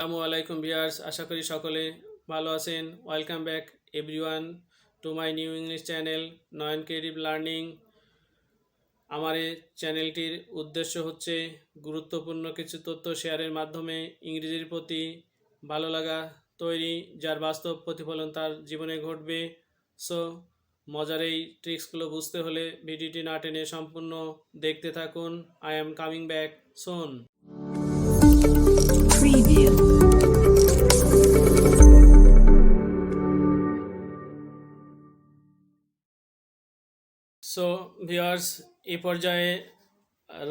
আসসালামু আলাইকুম ভিউয়ার্স, আশা করি সকলে ভালো আছেন। Welcome back everyone to my new English channel Nayan creative learning. আমার এই চ্যানেলটির উদ্দেশ্য হচ্ছে গুরুত্বপূর্ণ কিছু তথ্য শেয়ারের মাধ্যমে ইংরেজির প্রতি ভালো লাগা তৈরি, যার বাস্তব প্রতিফলন তার জীবনে ঘটবে। সো মজার এই ট্রিক্সগুলো বুঝতে হলে ভিডিওটি না টেনে সম্পূর্ণ দেখতে থাকুন। I am coming back soon. Preview. So viewers, এই পর্যায়ে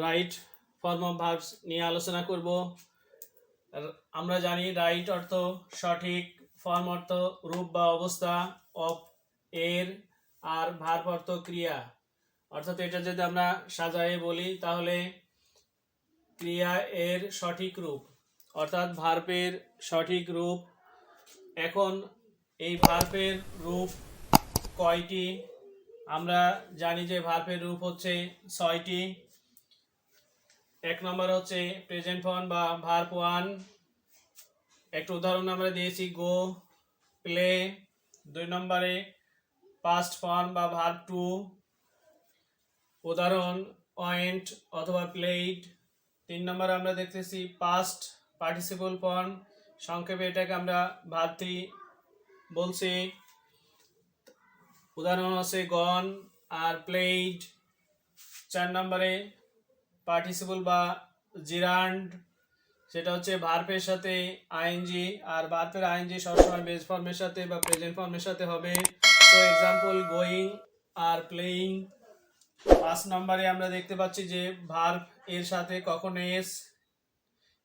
রাইট ফর্ম অফ ভার্বস নিয়ে আলোচনা করব। আমরা জানি রাইট অর্থ সঠিক, ফর্ম অর্থ রূপ বা অবস্থা, অফ এর, আর ভার্ব অর্থ ক্রিয়া। অর্থাৎ এটা যদি আমরা সাজায়ে বলি তাহলে ক্রিয়া এর সঠিক রূপ, অর্থাৎ ভার্বের সঠিক রূপ। এখন এই ভার্বের রূপ কয়টি? আমরা জানি যে ভার্বের রূপ হচ্ছে 6টি। এক নম্বর হচ্ছে প্রেজেন্ট ফর্ম বা ভার্ব 1। একটা উদাহরণ আমরা দিয়েছি, গো, প্লে। 2 নম্বরে পাস্ট ফর্ম বা ভার্ব 2, উদাহরণ ওয়েন্ট অথবা প্লেড। 3 নম্বরে আমরা দেখতেছি পাস্ট পার্টিসিপল ফর্ম, সংক্ষেপে এটাকে আমরা ভার্ব 3 বলছি। উদাহরণ আছে গন আর প্লেড। 4 নম্বরে পার্টিসিপল বা জিরান্ড, সেটা হচ্ছে ভার্বের সাথে আইএনজি, আর ভার্বের আইএনজি সবসময় বেস ফর্মের সাথে বা প্রেজেন্ট ফর্মের সাথে হবে। তো এক্সাম্পল গোয়িং আর প্লেয়িং। 5 নম্বরে আমরা দেখতে পাচ্ছি যে ভার্ব এর সাথে কখন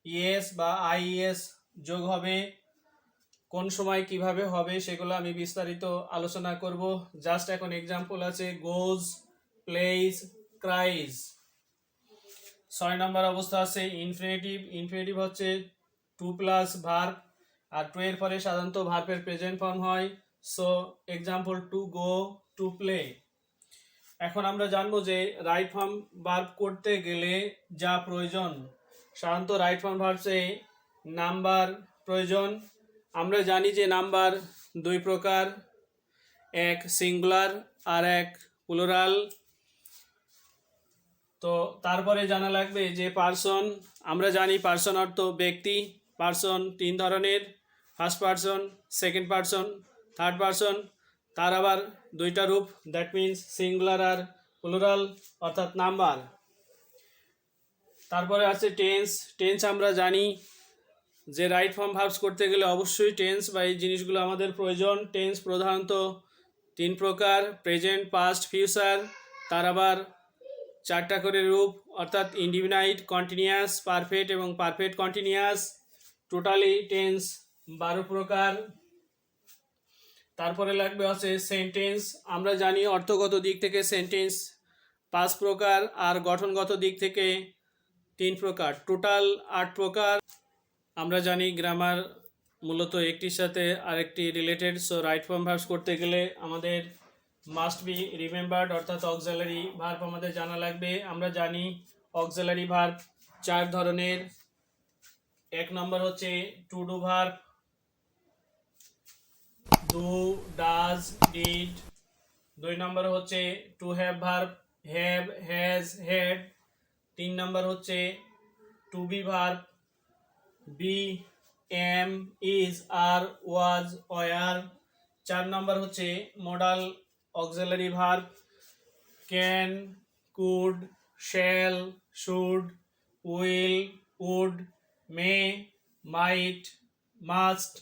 ইএস বা আইএস যোগ হবে, কোন সময় কিভাবে হবে সেগুলো আমি বিস্তারিত আলোচনা করব। জাস্ট এখন এক্সাম্পল আছে গোজ, প্লেজ, ক্রাইজ। 6 নম্বর অবস্থা আছে ইনফিনিটিভ। ইনফিনিটিভ হচ্ছে টু প্লাস ভার্ব, আর টু এর পরে সাধারণত ভার্বের প্রেজেন্ট ফর্ম হয়। So example to go, to play. এখন আমরা জানবো যে রাইট ফর্ম ভার্ব করতে গেলে যা প্রয়োজন। সাধারণত রাইট ফর্ম ভার্বসে নাম্বার প্রয়োজন। আমরা জানি যে নাম্বার 2 প্রকার, এক সিঙ্গুলার আর এক প্লুরাল। তো তারপরে জানা লাগবে যে পার্সন। আমরা জানি পার্সন অর্থ ব্যক্তি। পার্সন 3 ধরনের, first person, second person, third person. তার আবার 2টা রূপ, দ্যাট মিন্স সিঙ্গুলার আর প্লুরাল, অর্থাৎ নাম্বার। তারপরে আছে টেন্স। টেন্স আমরা জানি যে রাইট ফর্ম ভার্বস করতে গেলে অবশ্যই টেন্স বা এই জিনিসগুলো আমাদের প্রয়োজন। টেন্স প্রধানত 3 প্রকার, প্রেজেন্ট, পাস্ট, ফিউচার। তার আবার 4টা করে রূপ, অর্থাৎ ইনডিফিনাইট, কন্টিনিউয়াস, পারফেক্ট এবং পারফেক্ট কন্টিনিউয়াস। টোটালি টেন্স 12 প্রকার। তারপরে লাগবে হচ্ছে সেন্টেন্স। আমরা জানি অর্থগত দিক থেকে সেন্টেন্স 5 প্রকার, আর গঠনগত দিক থেকে 3 প্রকার, টোটাল 8 প্রকার। আমরা জানি গ্রামার মূলত একটির সাথে আরেকটি related. So right form verbs করতে গেলে আমাদের মাস্ট বি রিমেম্বার্ড, অর্থাৎ অক্সিলারি ভার্ব আমাদের জানা লাগবে। আমরা জানি অক্সিলারি ভার্ব 4 ধরনের। 1 নম্বর হচ্ছে to do verb, do, does, did. 2 নম্বর হচ্ছে to have verb, have, has, had. 3 নম্বর হচ্ছে to be verb, be, am, is, are, was, were. 4 নম্বর হচ্ছে modal auxiliary verb, can, could, shall, should, will, would, may, might, must,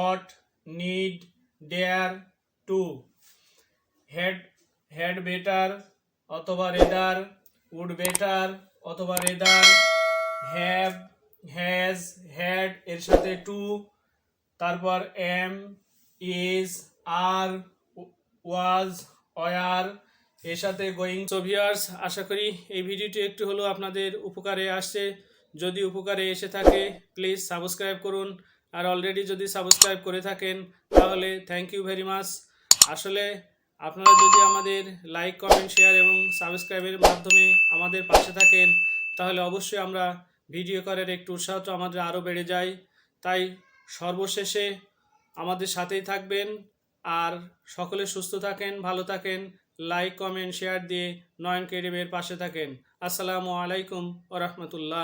ought, need, dare, to. Had better অথবা rather, would better অথবা rather, have, has, had এর সাথে to. তারপর am, is, are, was, war এর সাথে going. So viewers, আশা করি এই ভিডিওটি একটু হলেও আপনাদের উপকারে আসছে। যদি উপকারে এসে থাকে প্লিজ সাবস্ক্রাইব করুন, আর অলরেডি যদি সাবস্ক্রাইব করে থাকেন তাহলে থ্যাংক ইউ ভেরি মাচ। আসলে আপনারা যদি আমাদের লাইক, কমেন্ট, শেয়ার এবং সাবস্ক্রাইবের মাধ্যমে আমাদের পাশে থাকেন তাহলে অবশ্যই আমরা ভিডিও করার একটু উৎসাহ আমাদের আরও বেড়ে যায়। তাই সর্বশেষে আমাদের সাথেই থাকবেন, আর সকলে সুস্থ থাকেন, ভালো থাকেন, লাইক কমেন্ট শেয়ার দিয়ে নয়ন ক্রিয়েটিভের পাশে থাকেন। আসসালামু আলাইকুম ওয়া রাহমাতুল্লাহ।